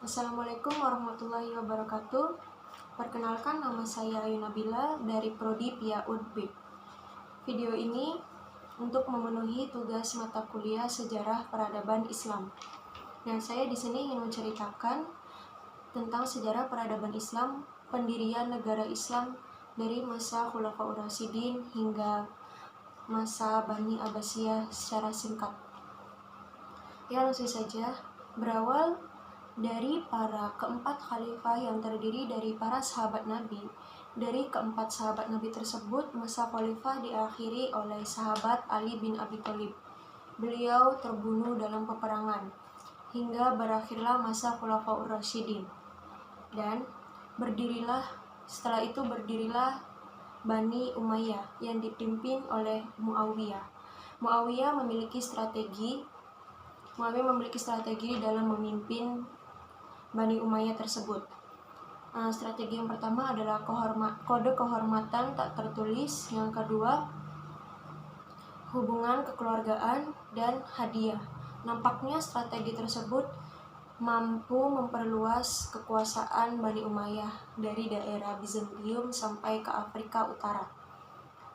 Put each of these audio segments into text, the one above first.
Assalamualaikum warahmatullahi wabarakatuh. Perkenalkan, nama saya Ayu Nabila dari Prodi PIA Unpib. Video ini untuk memenuhi tugas mata kuliah Sejarah Peradaban Islam. Nah, saya di sini ingin menceritakan tentang sejarah peradaban Islam, pendirian negara Islam dari masa Khulafaur Rasyidin hingga masa Bani Abbasiyah secara singkat. Ya, langsung saja. Berawal dari para keempat khalifah yang terdiri dari para sahabat Nabi. Dari keempat sahabat Nabi tersebut, masa khalifah diakhiri oleh sahabat Ali bin Abi Thalib. Beliau terbunuh dalam peperangan hingga berakhirlah masa Khulafaur Rasyidin. Dan setelah itu berdirilah Bani Umayyah yang dipimpin oleh Muawiyah. Muawiyah memiliki strategi dalam memimpin Bani Umayyah tersebut. Strategi yang pertama adalah kode kehormatan tak tertulis. Yang kedua, hubungan kekeluargaan dan hadiah. Nampaknya strategi tersebut mampu memperluas kekuasaan Bani Umayyah dari daerah Bizantium sampai ke Afrika Utara.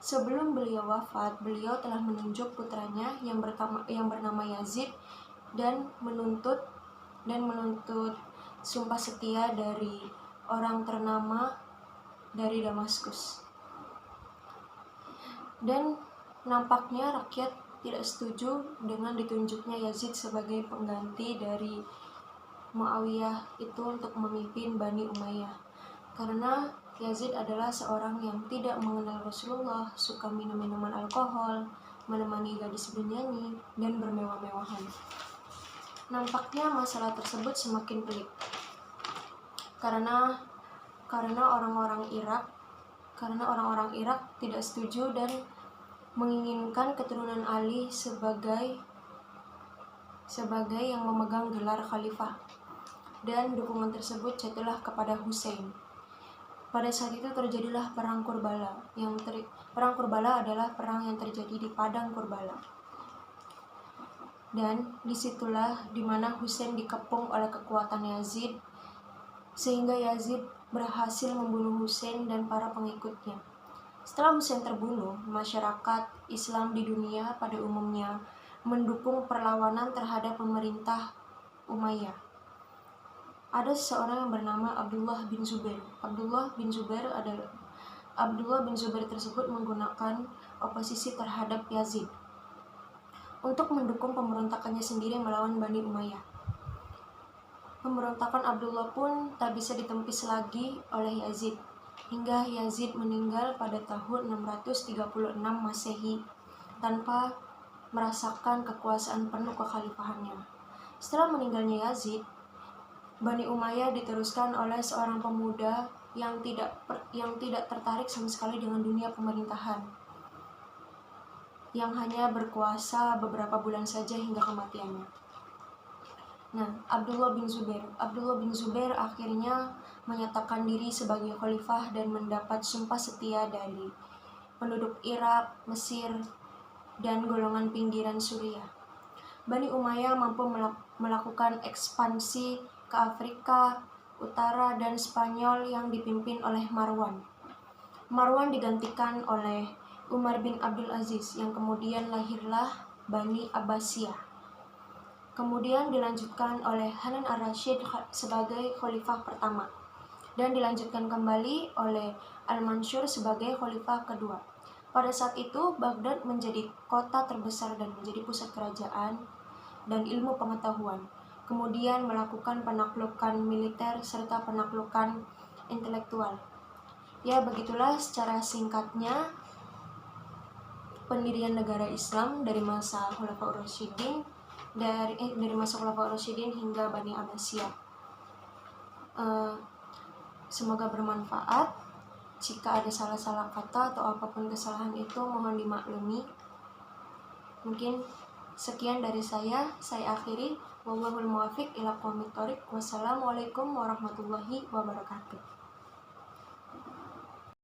Sebelum beliau wafat, beliau telah menunjuk putranya yang bernama Yazid dan menuntut sumpah setia dari orang ternama dari Damaskus. Dan nampaknya rakyat tidak setuju dengan ditunjuknya Yazid sebagai pengganti dari Muawiyah itu untuk memimpin Bani Umayyah, karena Yazid adalah seorang yang tidak mengenal Rasulullah, suka minum minuman alkohol, menemani gadis bernyanyi, dan bermewah-mewahan. Nampaknya masalah tersebut semakin pelik karena orang-orang Irak tidak setuju dan menginginkan keturunan Ali sebagai yang memegang gelar khalifah, dan dukungan tersebut jatuhlah kepada Hussein. Pada saat itu terjadilah perang Kurbala. Perang Kurbala adalah perang yang terjadi di padang Kurbala. Dan disitulah dimana Hussein dikepung oleh kekuatan Yazid, sehingga Yazid berhasil membunuh Hussein dan para pengikutnya. Setelah Hussein terbunuh, masyarakat Islam di dunia pada umumnya mendukung perlawanan terhadap pemerintah Umayyah. Ada seseorang yang bernama Abdullah bin Zubair. Abdullah bin Zubair tersebut menggunakan oposisi terhadap Yazid untuk mendukung pemberontakannya sendiri melawan Bani Umayyah. Pemberontakan Abdullah pun tak bisa ditepis lagi oleh Yazid, hingga Yazid meninggal pada tahun 636 Masehi tanpa merasakan kekuasaan penuh kekhalifahannya. Setelah meninggalnya Yazid, Bani Umayyah diteruskan oleh seorang pemuda yang tidak tertarik sama sekali dengan dunia pemerintahan, yang hanya berkuasa beberapa bulan saja hingga kematiannya. Nah, Abdullah bin Zubair akhirnya menyatakan diri sebagai khalifah dan mendapat sumpah setia dari penduduk Irak, Mesir, dan golongan pinggiran Suriah. Bani Umayyah mampu melakukan ekspansi ke Afrika Utara dan Spanyol yang dipimpin oleh Marwan. Marwan digantikan oleh Umar bin Abdul Aziz, yang kemudian lahirlah Bani Abbasiyah. Kemudian dilanjutkan oleh Hanan ar-Rasyid sebagai khalifah pertama, dan dilanjutkan kembali oleh Al-Mansur sebagai khalifah kedua. Pada saat itu, Baghdad menjadi kota terbesar dan menjadi pusat kerajaan dan ilmu pengetahuan. Kemudian melakukan penaklukan militer serta penaklukan intelektual. Ya, begitulah secara singkatnya pendirian negara Islam dari masa Khulafaur Rasyidin hingga Bani Abbasiyah. Semoga bermanfaat. Jika ada salah-salah kata atau apapun kesalahan itu, mohon dimaklumi. Mungkin sekian dari saya akhiri. Wallahul muwaffiq ila aqwamit thoriq. Wassalamualaikum warahmatullahi wabarakatuh.